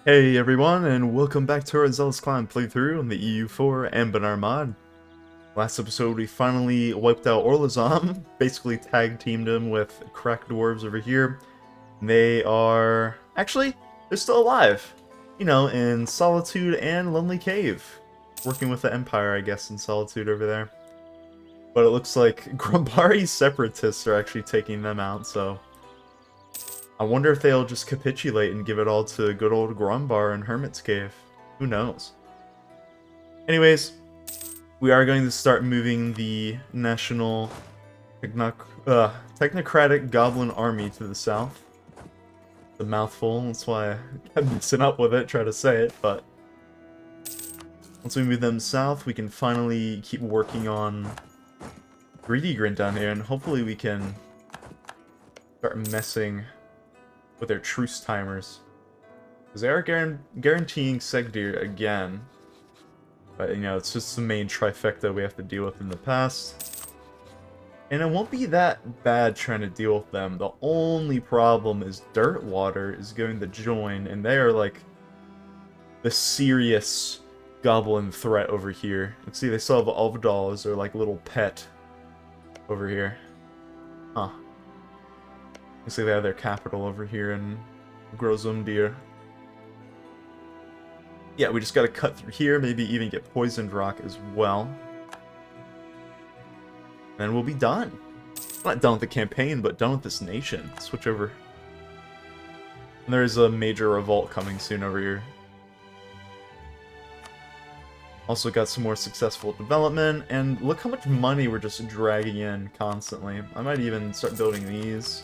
Hey everyone, and welcome back to our Zealous Clan playthrough on the EU4 Anbennar mod. Last episode we finally wiped out Orlazam, basically tag teamed him with crack dwarves over here. They are... actually, they're still alive. You know, in Solitude and Lonely Cave. Working with the Empire, I guess, in Solitude over there. But it looks like Grumbari's separatists are actually taking them out, so... I wonder if they'll just capitulate and give it all to good old Grumbar and Hermit's Cave. Who knows? Anyways, we are going to start moving the National Technocratic Goblin Army to the south. The mouthful, that's why I kept messing up with it, try to say it, but... once we move them south, we can finally keep working on Greedy Grin down here, and hopefully we can start messing with their truce timers. Because they are guaranteeing Segdir again. But, you know, it's just the main trifecta we have to deal with in the past. And it won't be that bad trying to deal with them. The only problem is Dirtwater is going to join, and they are, like, the serious goblin threat over here. Let's see, they still have Alvdal as their, like, little pet over here. Huh. Looks like they have their capital over here in Grozumdir. Yeah, we just gotta cut through here, maybe even get Poisoned Rock as well. And we'll be done. Not done with the campaign, but done with this nation. Switch over. And there's a major revolt coming soon over here. Also got some more successful development, and look how much money we're just dragging in constantly. I might even start building these.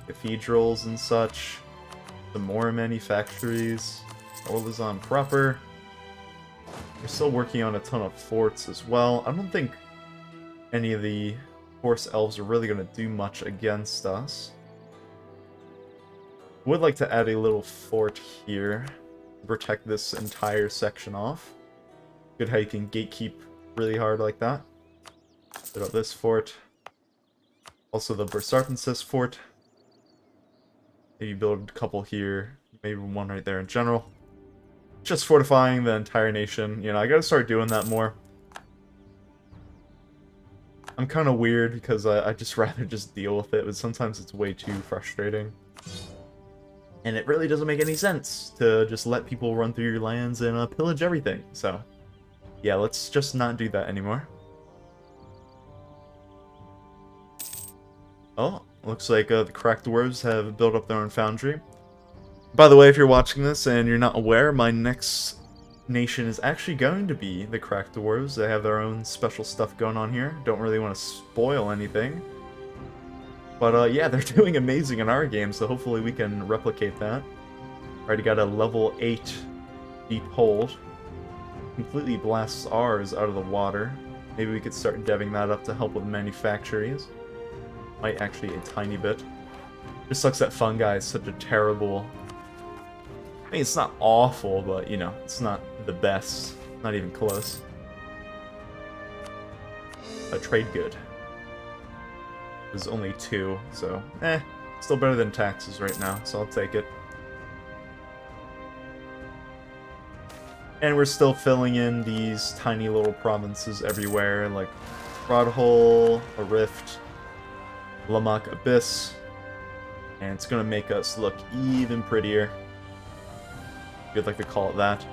Cathedrals and such. Some more manufactories. Orlazam proper. We're still working on a ton of forts as well. I don't think any of the Force Elves are really going to do much against us. Would like to add a little fort here to protect this entire section off. Good how you can gatekeep really hard like that. Put up this fort. Also the Serpents fort. Maybe build a couple here, maybe one right there in general. Just fortifying the entire nation. You know, I gotta start doing that more. I'm kind of weird because I just rather just deal with it, but sometimes it's way too frustrating. And it really doesn't make any sense to just let people run through your lands and pillage everything. So, yeah, let's just not do that anymore. Oh, looks like the crack dwarves have built up their own foundry. By the way, if you're watching this and you're not aware, my next nation is actually going to be the crack dwarves. They have their own special stuff going on here. Don't really want to spoil anything. But yeah, they're doing amazing in our game, so hopefully we can replicate that. Already got a level 8 deep hold. Completely blasts ours out of the water. Maybe we could start deving that up to help with manufactories. Might actually a tiny bit. Just sucks that fungi is such a terrible... I mean, it's not awful, but, you know, it's not the best. Not even close. A trade good. There's only 2, so, still better than taxes right now, so I'll take it. And we're still filling in these tiny little provinces everywhere, like Rodhole, a Rift, Lamak Abyss, and it's gonna make us look even prettier. You'd like to call it that.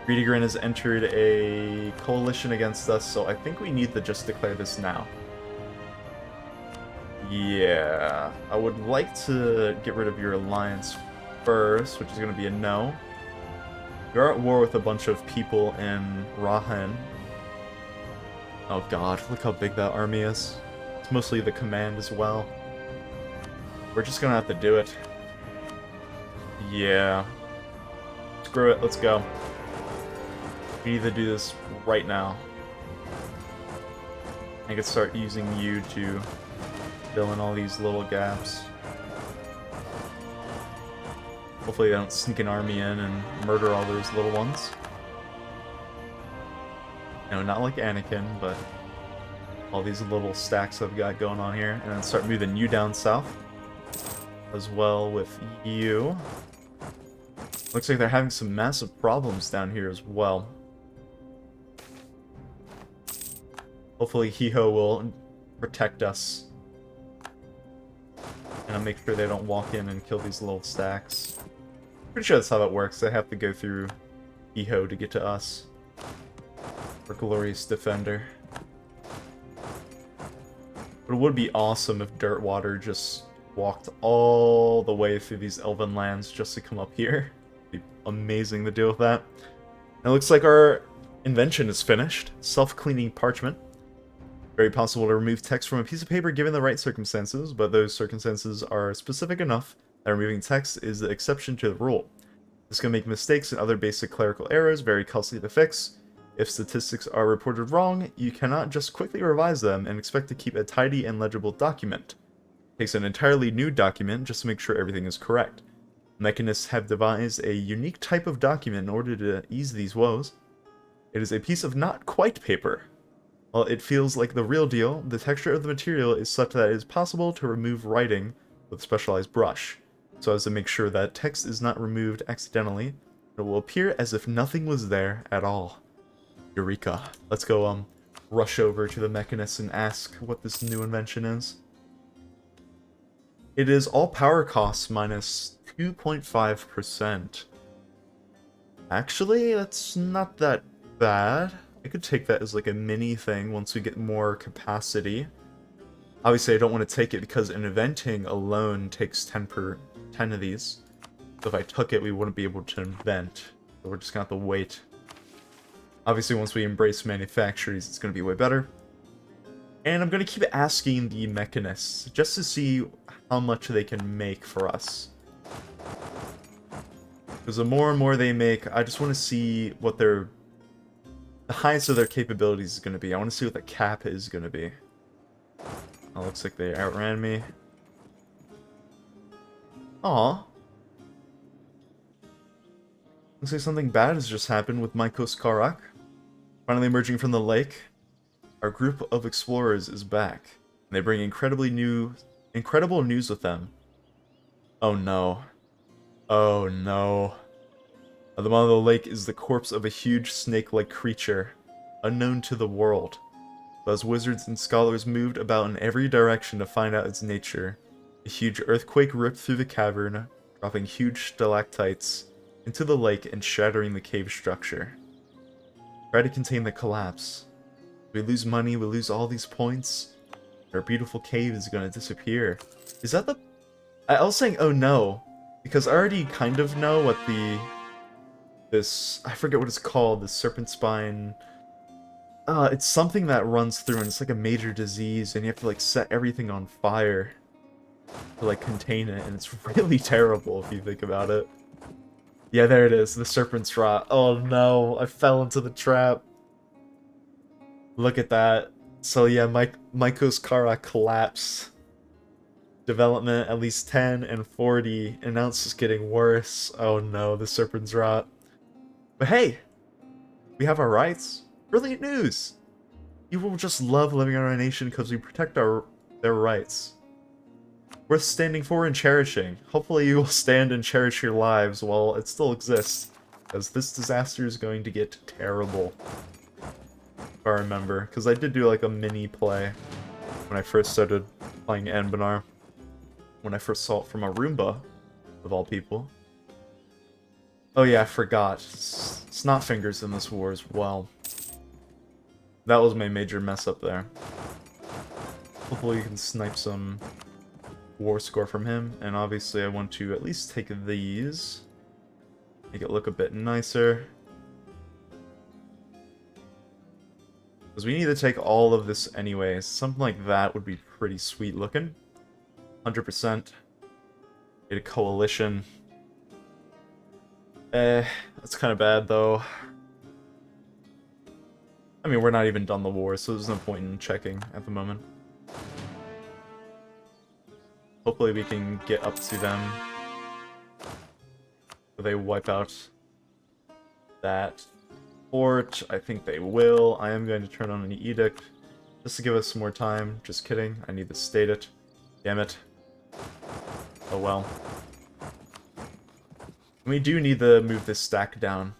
Greedy Grin has entered a coalition against us, so I think we need to just declare this now. Yeah, I would like to get rid of your alliance first, which is gonna be a no. You're at war with a bunch of people in Rahan. Oh god, look how big that army is. It's mostly the command as well. We're just gonna have to do it. Yeah. Screw it, let's go. We need to do this right now. I could start using you to fill in all these little gaps. Hopefully they don't sneak an army in and murder all those little ones. No, not like Anakin, but all these little stacks I've got going on here. And then start moving you down south. As well with you. Looks like they're having some massive problems down here as well. Hopefully Hiho will protect us. And I'll make sure they don't walk in and kill these little stacks. Pretty sure that's how that works. They have to go through Hiho to get to us. Our glorious defender. But it would be awesome if Dirtwater just walked all the way through these elven lands just to come up here. It'd be amazing to deal with that. And it looks like our invention is finished. Self-cleaning parchment. Very possible to remove text from a piece of paper given the right circumstances, but those circumstances are specific enough that removing text is the exception to the rule. This can make mistakes and other basic clerical errors very costly to fix. If statistics are reported wrong, you cannot just quickly revise them and expect to keep a tidy and legible document. It takes an entirely new document just to make sure everything is correct. Mechanists have devised a unique type of document in order to ease these woes. It is a piece of not quite paper. While it feels like the real deal, the texture of the material is such that it is possible to remove writing with a specialized brush, so as to make sure that text is not removed accidentally. It will appear as if nothing was there at all. Eureka. Let's go rush over to the mechanist and ask what this new invention is. It is all power costs minus 2.5%. Actually, that's not that bad. I could take that as like a mini thing once we get more capacity. Obviously, I don't want to take it because an inventing alone takes 10 of these. So if I took it, we wouldn't be able to invent. So we're just gonna have to wait. Obviously, once we embrace manufacturers, it's gonna be way better. And I'm gonna keep asking the mechanists just to see how much they can make for us. Because the more and more they make, I just want to see what the highest of their capabilities is going to be. I want to see what the cap is going to be. Oh, looks like they outran me. Aw. Looks like something bad has just happened with Maikos Karak. Finally emerging from the lake, our group of explorers is back. And they bring incredible news with them. Oh no. Oh no. At the bottom of the lake is the corpse of a huge snake-like creature, unknown to the world. But as wizards and scholars moved about in every direction to find out its nature, a huge earthquake ripped through the cavern, dropping huge stalactites into the lake and shattering the cave structure. Try to contain the collapse. We lose money, we lose all these points. Our beautiful cave is gonna disappear. Is that the... I was saying, oh no, because I already kind of know what I forget what it's called, the serpent spine. It's something that runs through and it's like a major disease and you have to like set everything on fire to like contain it, and it's really terrible if you think about it. Yeah, there it is, the Serpents Rot. Oh no, I fell into the trap. Look at that. So yeah, Maikos Kara collapse. Development at least 10 and 40, and now it's just getting worse. Oh no, the Serpents Rot. But hey, we have our rights. Brilliant news! You will just love living in our nation because we protect their rights. Worth standing for and cherishing. Hopefully you will stand and cherish your lives while it still exists, because this disaster is going to get terrible. If I remember, because I did do like a mini play when I first started playing Anbennar. When I first saw it from a Roomba, of all people. Oh yeah, I forgot. Snotfinger's in this war as well. That was my major mess up there. Hopefully you can snipe some war score from him. And obviously I want to at least take these. Make it look a bit nicer. Because we need to take all of this anyways. Something like that would be pretty sweet looking. 100%. Get a coalition. That's kind of bad though. I mean, we're not even done the war, so there's no point in checking at the moment. Hopefully we can get up to them. So they wipe out that fort. I think they will. I am going to turn on an edict just to give us some more time. Just kidding. I need to state it. Damn it. Oh well. We do need to move this stack down.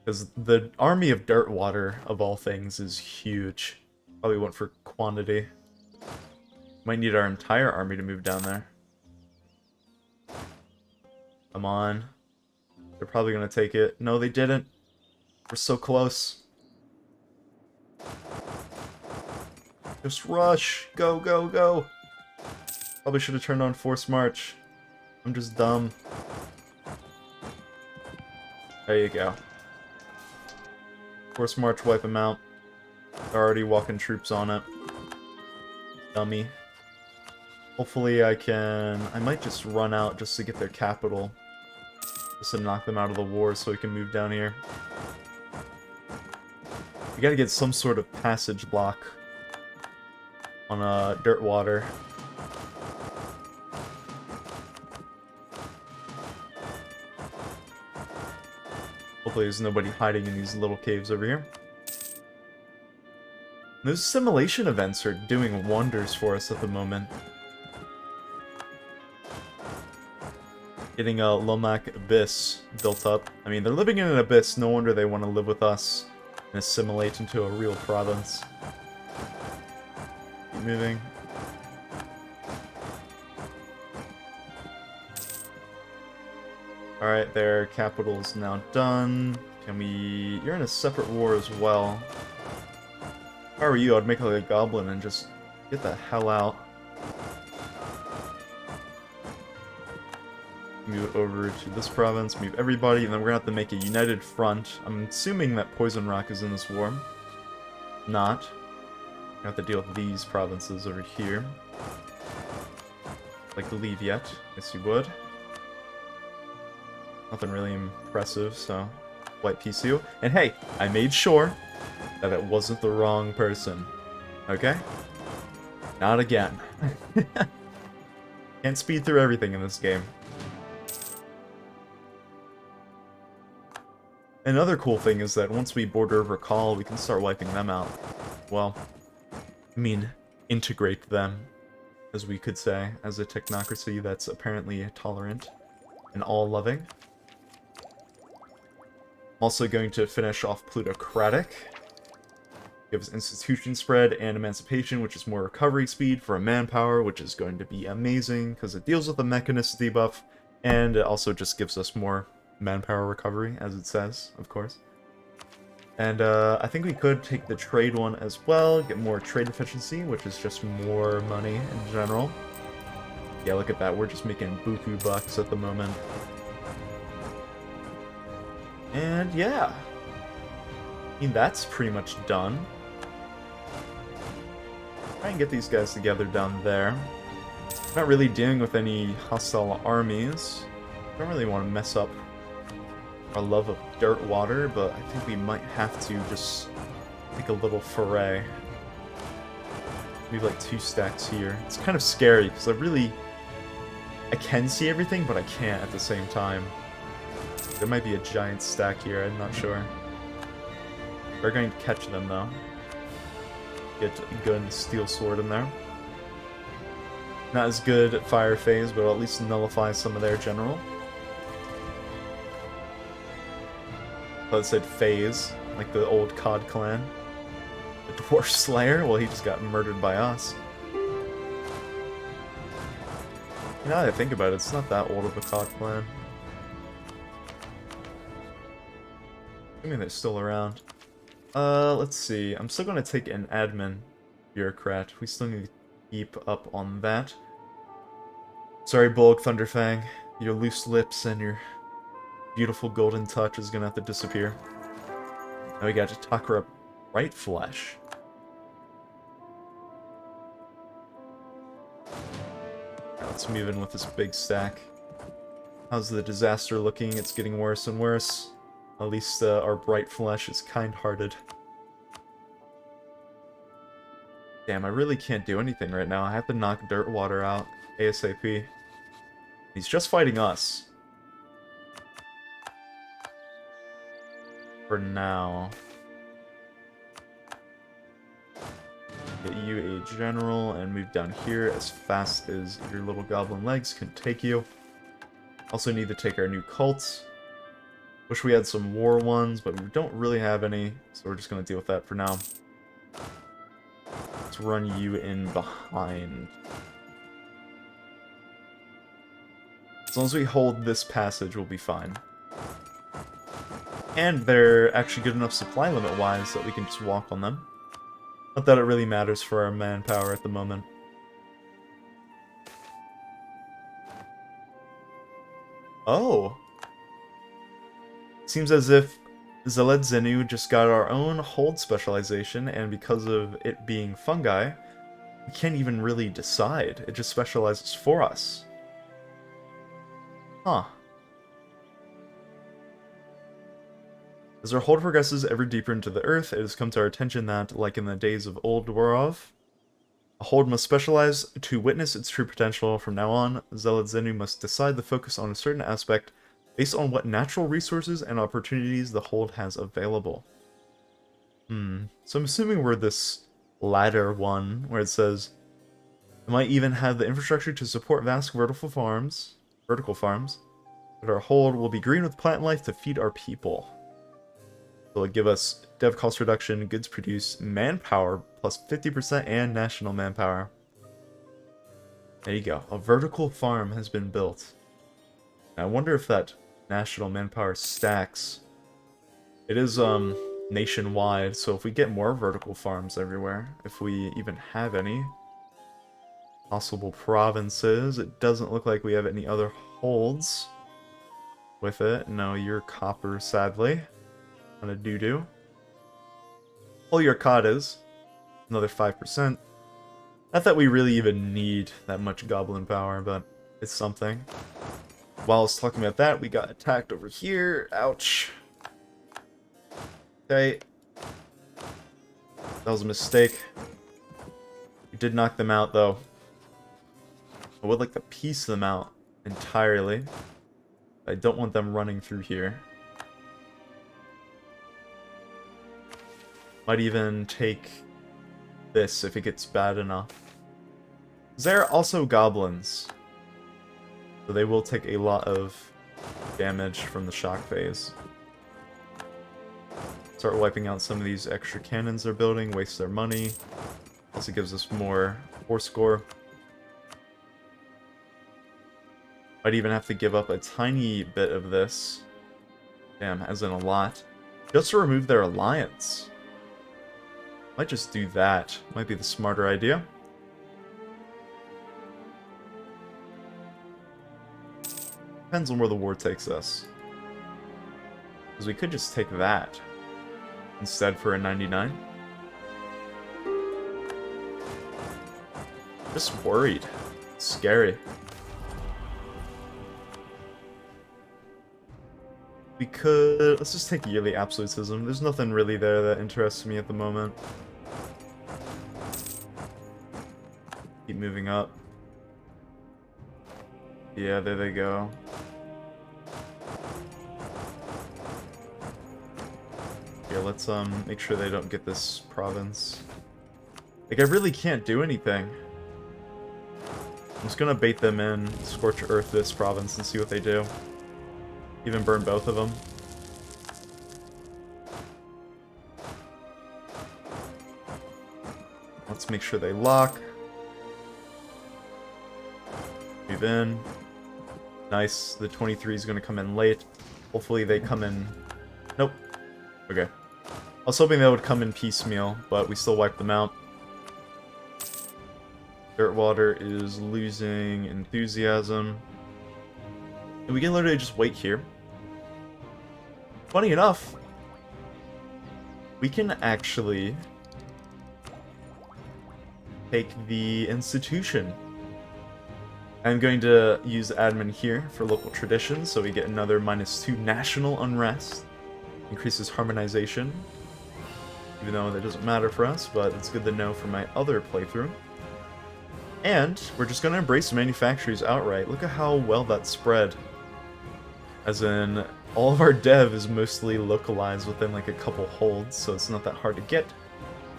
Because the army of Dirtwater, of all things, is huge. Probably went for quantity. Might need our entire army to move down there. Come on. They're probably going to take it. No, they didn't. We're so close. Just rush. Go, go, go. Probably should have turned on Force March. I'm just dumb. There you go. Force March, wipe them out. They're already walking troops on it. Dummy. Hopefully I might just run out just to get their capital. Just to knock them out of the war so we can move down here. We gotta get some sort of passage block on Dirtwater. Hopefully there's nobody hiding in these little caves over here. Those assimilation events are doing wonders for us at the moment. Getting a Lomak Abyss built up. I mean, they're living in an abyss, no wonder they want to live with us and assimilate into a real province. Keep moving. Alright, their capital's now done. You're in a separate war as well. If I were you, I'd make like a goblin and just get the hell out. Move over to this province, move everybody, and then we're gonna have to make a united front. I'm assuming that Poison Rock is in this war. Not. I have to deal with these provinces over here. Like to leave yet? Guess you would. Nothing really impressive, so white PCO. And hey, I made sure that it wasn't the wrong person. Okay? Not again. Can't speed through everything in this game. Another cool thing is that once we border over Call, we can start wiping them out. Well, I mean, integrate them, as we could say, as a technocracy that's apparently tolerant and all-loving. I'm also going to finish off Plutocratic. Gives institution spread and emancipation, which is more recovery speed for a manpower, which is going to be amazing, because it deals with the mechanist debuff, and it also just gives us more manpower recovery, as it says, of course. And I think we could take the trade one as well, get more trade efficiency, which is just more money in general. Yeah, look at that, we're just making buku bucks at the moment. And yeah, I mean, that's pretty much done. Try and get these guys together down there. Not really dealing with any hostile armies. Don't really want to mess up our love of Dirtwater, but I think we might have to just take a little foray. Maybe like 2 stacks here. It's kind of scary, because I can see everything, but I can't at the same time. There might be a giant stack here, I'm not sure. We're going to catch them, though. Get a good steel sword in there. Not as good at fire phase, but at least nullify some of their general. I thought it said phase, like the old COD clan. The Dwarf Slayer? Well, he just got murdered by us. Now that I think about it, it's not that old of a COD clan. Assuming they're still around. Let's see. I'm still going to take an admin bureaucrat. We still need to keep up on that. Sorry, Bulk Thunderfang. Your loose lips and your beautiful golden touch is going to have to disappear. Now we got Takara Bright Flesh. Right, let's move in with this big stack. How's the disaster looking? It's getting worse and worse. At least our Bright Flesh is kind-hearted. Damn, I really can't do anything right now. I have to knock Dirtwater out ASAP. He's just fighting us. For now. Get you a general and move down here as fast as your little goblin legs can take you. Also need to take our new cults. Wish we had some war ones, but we don't really have any, so we're just going to deal with that for now. Let's run you in behind. As long as we hold this passage, we'll be fine. And they're actually good enough supply limit-wise that we can just walk on them. Not that it really matters for our manpower at the moment. Oh! Seems as if Zeled Zenu just got our own hold specialization, and because of it being fungi, we can't even really decide. It just specializes for us. Huh. As our hold progresses ever deeper into the earth, it has come to our attention that, like in the days of Old Dwarov, a hold must specialize to witness its true potential. From now on, Zeled Zenu must decide the focus on a certain aspect based on what natural resources and opportunities the hold has available. So I'm assuming we're this latter one, where it says, it might even have the infrastructure to support vast vertical farms, but our hold will be green with plant life to feed our people. It'll give us dev cost reduction, goods produce, manpower plus 50%, and national manpower. There you go. A vertical farm has been built. Now, I wonder if that national manpower stacks. It is nationwide, so if we get more vertical farms everywhere, if we even have any possible provinces, it doesn't look like we have any other holds with it. No, you're copper, sadly. On a doo-doo. All your Katas, another 5%. Not that we really even need that much goblin power, but it's something. While I was talking about that, we got attacked over here. Ouch. Okay. That was a mistake. We did knock them out, though. I would like to piece them out entirely. I don't want them running through here. Might even take this if it gets bad enough. There are also goblins, so they will take a lot of damage from the shock phase. Start wiping out some of these extra cannons they're building, waste their money. Also gives us more force score. Might even have to give up a tiny bit of this. Damn, as in a lot. Just to remove their alliance. Might just do that. Might be the smarter idea. Depends on where the war takes us. Because we could just take that instead for a 99. Just worried. It's scary. We could... let's just take yearly absolutism. There's nothing really there that interests me at the moment. Keep moving up. Yeah, there they go. Here, let's make sure they don't get this province. Like, I really can't do anything. I'm just gonna bait them in, scorch earth this province and see what they do. Even burn both of them. Let's make sure they lock. Move in. Nice. The 23 is going to come in late. Hopefully they come in... Nope. Okay. I was hoping they would come in piecemeal, but we still wiped them out. Dirtwater is losing enthusiasm. And we can literally just wait here. Funny enough, we can actually take the institution. I'm going to use admin here for local traditions, so we get another -2 national unrest. Increases harmonization. Even though that doesn't matter for us, but it's good to know for my other playthrough. And we're just going to embrace manufacturers outright. Look at how well that's spread. As in, all of our dev is mostly localized within like a couple holds, so it's not that hard to get.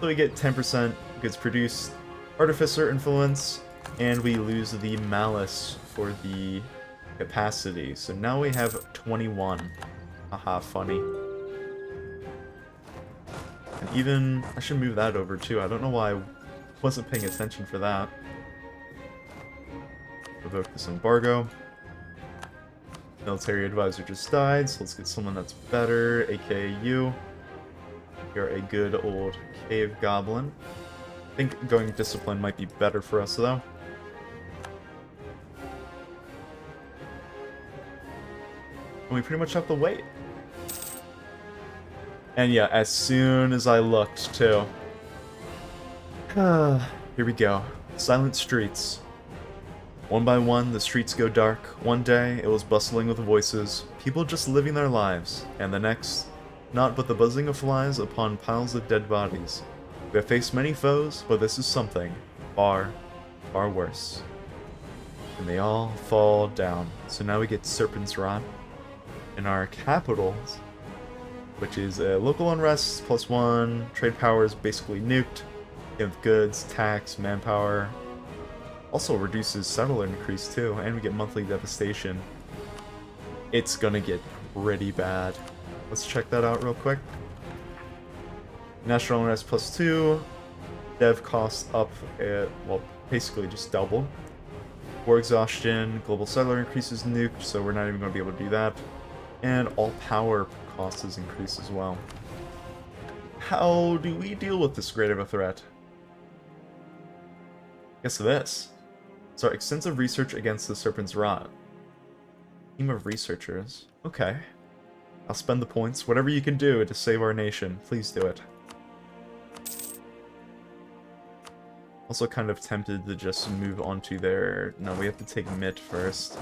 So we get 10% goods produced, artificer influence, and we lose the malice for the capacity. So now we have 21. Haha, funny. And even, I should move that over too. I don't know why I wasn't paying attention for that. Revoke this embargo. Military advisor just died, so let's get someone that's better, aka you. You're a good old cave goblin. I think going discipline might be better for us though. And we pretty much have to wait. And yeah, as soon as I looked too. Here we go. Silent streets. One by one, the streets go dark. One day, it was bustling with voices, people just living their lives, and the next, naught but the buzzing of flies upon piles of dead bodies. We have faced many foes, but this is something far, far worse. And they all fall down. So now we get Serpents Rot in our capitals, which is a local unrest +1, trade power is basically nuked, you have goods, tax, manpower. Also reduces settler increase too, and we get monthly devastation. It's gonna get pretty bad. Let's check that out real quick. National unrest +2. Dev cost up at, well, basically just double. War exhaustion, global settler increases nuked, so we're not even gonna be able to do that. And all power costs is increased as well. How do we deal with this great of a threat? Guess this. So extensive research against the Serpents Rot. Team of researchers. Okay. I'll spend the points. Whatever you can do to save our nation, please do it. Also kind of tempted to just move on to their... No, we have to take Mitt first.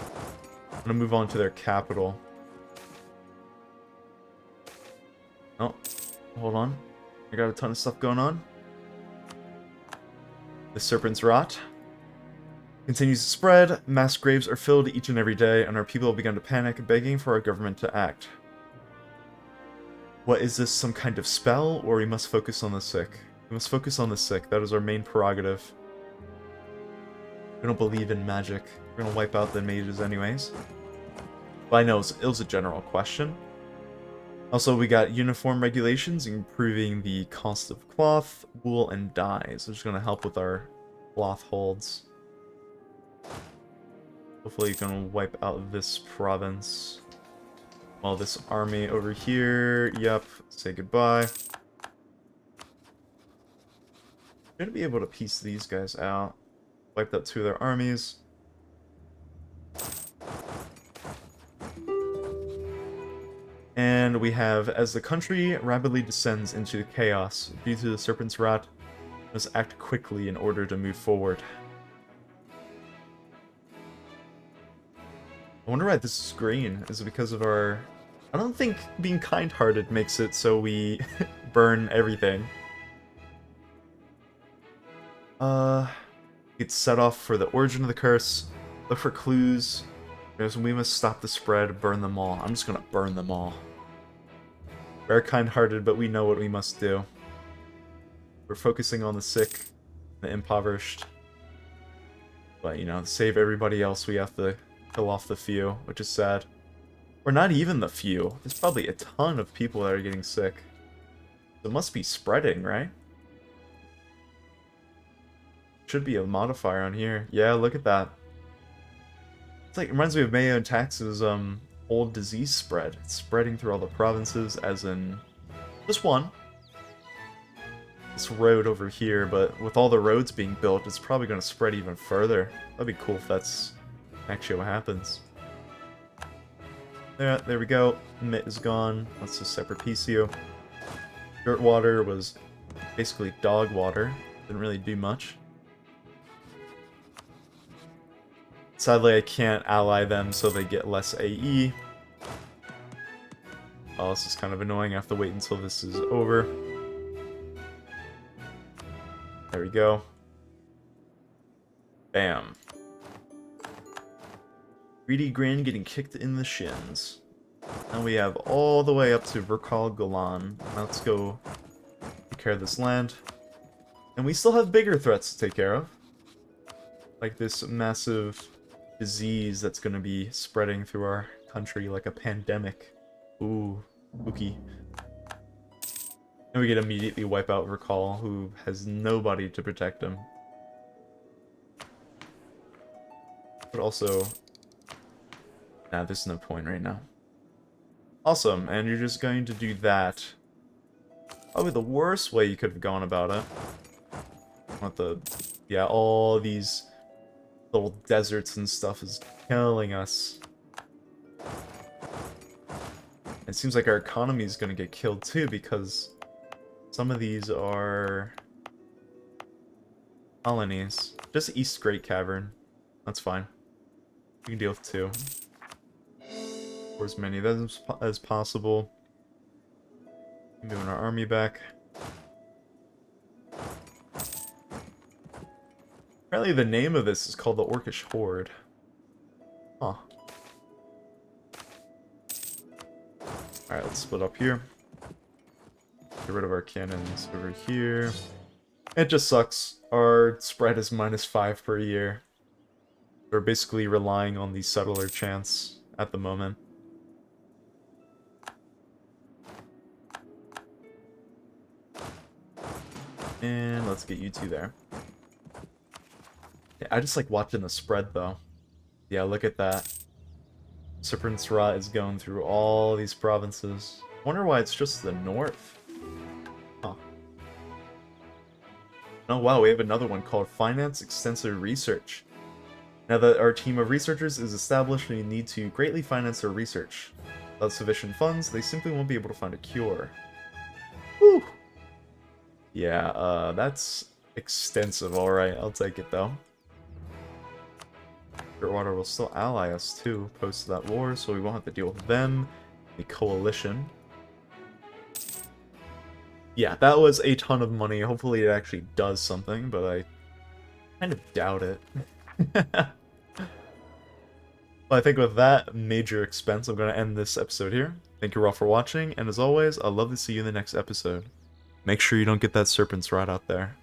I'm gonna move on to their capital. Oh, hold on. I got a ton of stuff going on. The Serpents Rot continues to spread, mass graves are filled each and every day, and our people have begun to panic, begging for our government to act. What is this, some kind of spell, or we must focus on the sick? We must focus on the sick, that is our main prerogative. We don't believe in magic. We're gonna wipe out the mages anyways. But I know, it was a general question. Also, we got uniform regulations, improving the cost of cloth, wool, and dyes. Which is gonna help with our cloth holds. Hopefully you can wipe out this province. Well, this army over here, yep, say goodbye. Gonna be able to piece these guys out. Wiped out 2 of their armies. And we have, as the country rapidly descends into chaos due to the Serpents Rot, must act quickly in order to move forward. I wonder why this is green. Is it because of our... I don't think being kind-hearted makes it so we burn everything. It's set off for the origin of the curse. Look for clues. We must stop the spread, burn them all. I'm just gonna burn them all. We're kind-hearted, but we know what we must do. We're focusing on the sick, the impoverished. But, you know, to save everybody else, we have to kill off the few, which is sad. Or not even the few. There's probably a ton of people that are getting sick. So it must be spreading, right? Should be a modifier on here. Yeah, look at that. It's like, it reminds me of Mayo and Tax's old disease spread. It's spreading through all the provinces, as in just one. This road over here, but with all the roads being built, it's probably going to spread even further. That'd be cool if that's actually what happens. There we go. Mitt is gone. Let's just separate piece you. Dirt water was basically dog water. Didn't really do much. Sadly, I can't ally them so they get less AE. Oh, this is kind of annoying. I have to wait until this is over. There we go. Bam. Greedy Grin getting kicked in the shins. Now we have all the way up to Verkal Golan. Let's go take care of this land. And we still have bigger threats to take care of. Like this massive disease that's gonna be spreading through our country like a pandemic. Ooh, spooky. And we could immediately wipe out Recall, who has nobody to protect him. But also... Nah, there's no point right now. Awesome, and you're just going to do that. Probably the worst way you could have gone about it. What the... Yeah, all these little deserts and stuff is killing us. It seems like our economy is going to get killed too, because some of these are colonies. Just East Great Cavern. That's fine. We can deal with 2. Or as many of those as possible. Moving our army back. Apparently the name of this is called the Orcish Horde. Huh. Alright, let's split up here. Get rid of our cannons over here. It just sucks. Our spread is -5 per year. We're basically relying on the settler chance at the moment. And let's get you 2 there. Yeah, I just like watching the spread though. Yeah, look at that. Serpents Rot is going through all these provinces. Wonder why it's just the north. Huh. Oh wow, we have another one called Finance Extensive Research. Now that our team of researchers is established, we need to greatly finance their research. Without sufficient funds, they simply won't be able to find a cure. Whew. Yeah, that's extensive, alright, I'll take it though. Water will still ally us too, post that war, so we won't have to deal with them. The coalition. Yeah, that was a ton of money. Hopefully it actually does something, but I kind of doubt it. Well, I think with that major expense, I'm going to end this episode here. Thank you all for watching, and as always, I'd love to see you in the next episode. Make sure you don't get that Serpents Rot out there.